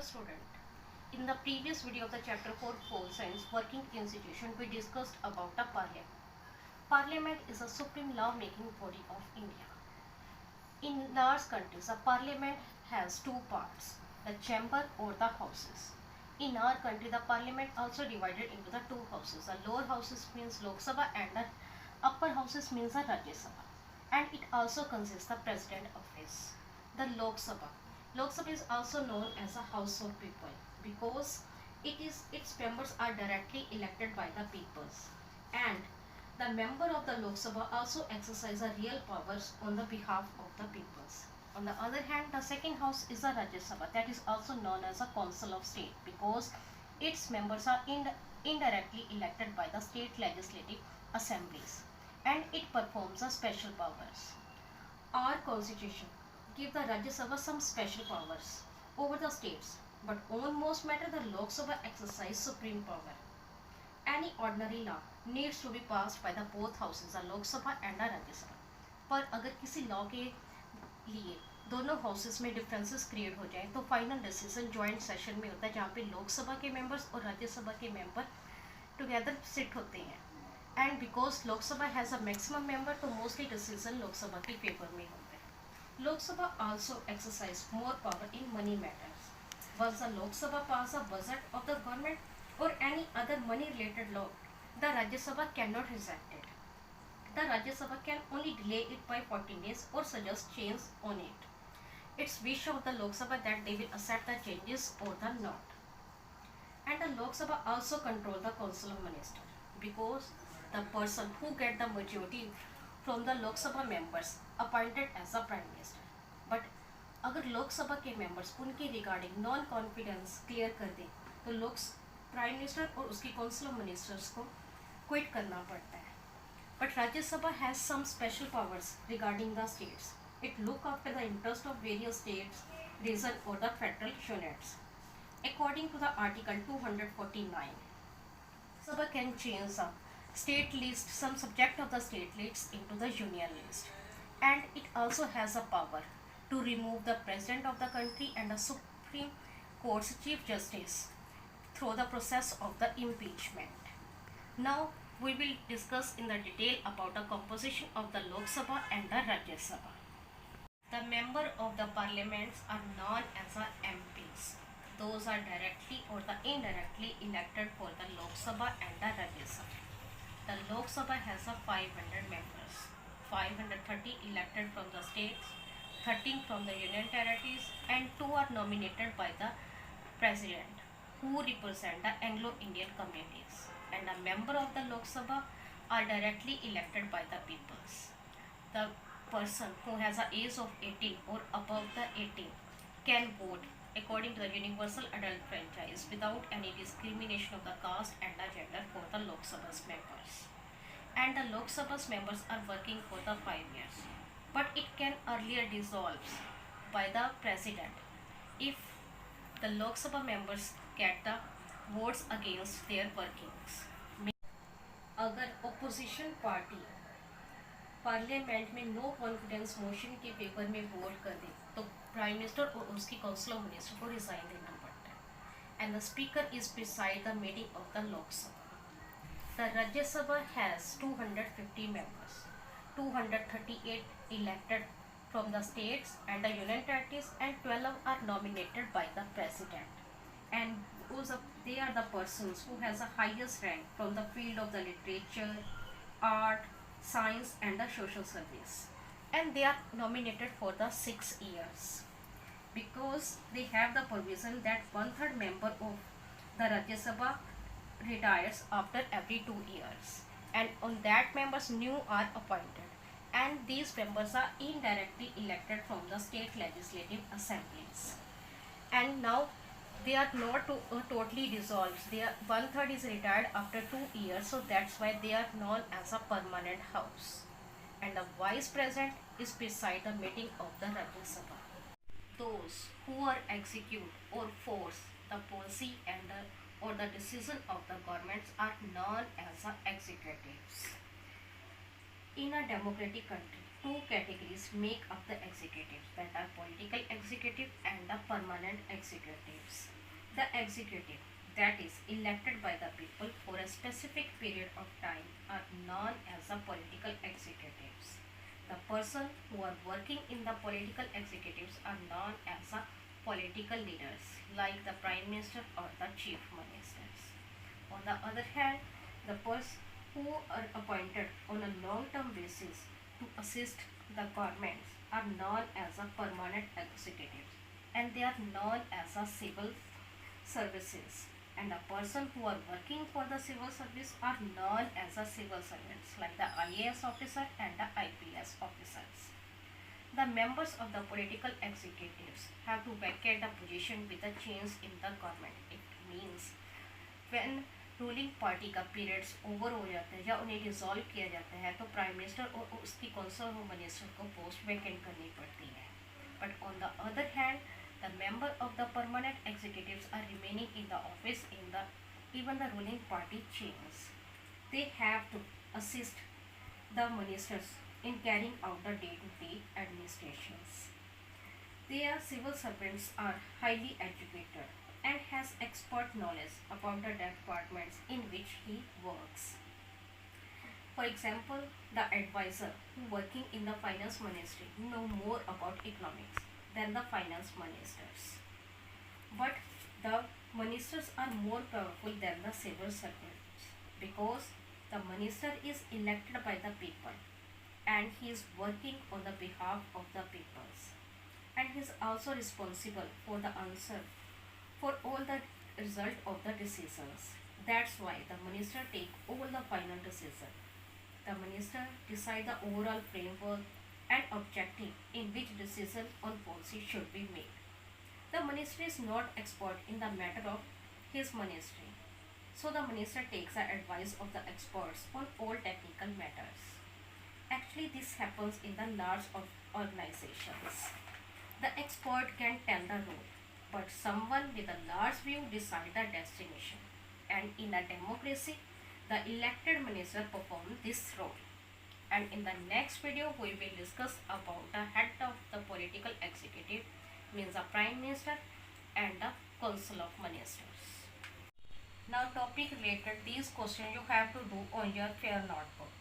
student. In the previous video of the chapter 4 Pole Science Working Institution, we discussed about the Parliament. Parliament is a supreme law-making body of India. In large countries, a parliament has two parts, the chamber or the houses. In our country, the parliament also divided into the two houses. The lower houses means Lok Sabha and the upper houses means the Rajya Sabha. And it also consists the president office. The Lok Sabha. Lok Sabha is also known as a house of people because its members are directly elected by the peoples, and the member of the Lok Sabha also exercise a real powers on the behalf of the peoples. On the other hand, the second house is the Rajya Sabha, that is also known as a council of state because its members are indirectly elected by the state legislative assemblies, and it performs a special powers. Our constitution give the Rajya Sabha some special powers over the states, but on most matter the Lok Sabha exercise supreme power. Any ordinary law needs to be passed by the both houses, the Lok Sabha and the Rajya Sabha. पर अगर किसी law के लिए दोनों houses में differences create हो जाए तो फाइनल डिसीजन ज्वाइंट सेशन में होता है, जहाँ पे लोक सभा के मेंबर्स और राज्य सभा के मेंबर टुगेदर सिट होते हैं. एंड बिकॉज लोक सभा हैज़ अ मैक्सिमम मेंबर, तो मोस्टली डिसीजन लोक सभा के फेवर में होते हैं. Lok Sabha also exercise more power in money matters. Once the Lok Sabha pass a budget of the government or any other money related law, the Rajya Sabha cannot reject it. The Rajya Sabha can only delay it by 14 days or suggest change on it. It's wish of the Lok Sabha that they will accept the changes or the not. And the Lok Sabha also control the Council of Ministers because the person who get the majority from the Lok Sabha members appointed as a Prime Minister. But अगर लोक सभा के members उनके regarding non confidence clear कर दें तो लोक prime minister और उसकी काउंसिल ऑफ मिनिस्टर्स को क्विट करना पड़ता है. But Rajya Sabha has some special powers regarding the states. It look after the interest of various states, region और the federal units. According to the Article 249, Sabha can change the state list, some subject of the state list into the union list, and it also has a power to remove the president of the country and the Supreme Court's Chief Justice through the process of the impeachment. Now we will discuss in the detail about the composition of the Lok Sabha and the Rajya Sabha. The member of the parliaments are known as the MPs. Those are directly or the indirectly elected for the Lok Sabha and the Rajya Sabha. The Lok Sabha has a 500 members, 530 elected from the states, 13 from the union territories, and 2 are nominated by the president who represent the Anglo-Indian communities. And a member of the Lok Sabha are directly elected by the peoples. The person who has an age of 18 or above the 18 can vote according to the universal adult franchise without any discrimination of the caste and the gender for the Lok Sabha's members. And the Lok Sabha's members are working for the 5 years. But it can earlier dissolve by the president if the Lok Sabha members get the votes against their workings. अगर opposition party parliament में no confidence motion के paper में vote कर दे तो prime minister और उसकी council of minister को resign देना पड़ता है. And the speaker is preside the meeting of the लोक सभा. द राज्य सभा has 250 members, 238 elected from the states and the union territories, and 12 are nominated by the president. And they are the persons who has the highest rank from the field of the literature, art, science and the social service, and they are nominated for the 6 years because they have the provision that 1/3 member of the Rajya Sabha retires after every 2 years, and on that members new are appointed, and these members are indirectly elected from the state legislative assemblies. And now they are not totally dissolved. They are 1/3 is retired after 2 years, so that's why they are known as a permanent house. And the vice president is beside the meeting of the Rajya Sabha. Those who are execute or force the policy and or the decision of the governments are known as the executives. In a democratic country, two categories make up the executives, that are political executive and the the permanent executives. The executive that is elected by the people for a specific period of time are known as the political executives. The person who are working in the political executives are known as the political leaders like the prime minister or the chief ministers. On the other hand, the person who are appointed on a long-term basis to assist the governments are known as a permanent executives, and they are known as a civil services. And a person who are working for the civil service are known as a civil servants like the IAS officer and the IPS officers. The members of the political executives have to vacate the position with a change in the government. It means when ruling party का periods over हो जाता है या उन्हें resolve किया जाता है तो प्राइम मिनिस्टर और उसकी कौंसल मिनिस्टर को पोस्ट वैकेंट करनी पड़ती है. But on the other hand the member of the permanent executives are remaining in the office in the even the ruling party changes. They have to assist the ministers in carrying out the day-to-day administrations. Their civil servants are highly educated and has expert knowledge about the departments in which he works. For example, the advisor who working in the finance ministry know more about economics than the finance ministers. But the ministers are more powerful than the civil servants because the minister is elected by the people and he is working on the behalf of the peoples, and he is also responsible for the answer for all the result of the decisions. That's why the minister take all the final decision. The minister decide the overall framework and objective in which decision on policy should be made. The minister is not expert in the matter of his ministry, so the minister takes the advice of the experts on all technical matters. Actually, this happens in the large organizations. The expert can tell the route, but someone with a large view decide the destination. And in a democracy, the elected minister perform this role. And in the next video, we will discuss about the head of the political executive, means the prime minister and the council of ministers. Now topic related, these questions you have to do on your fair notebook.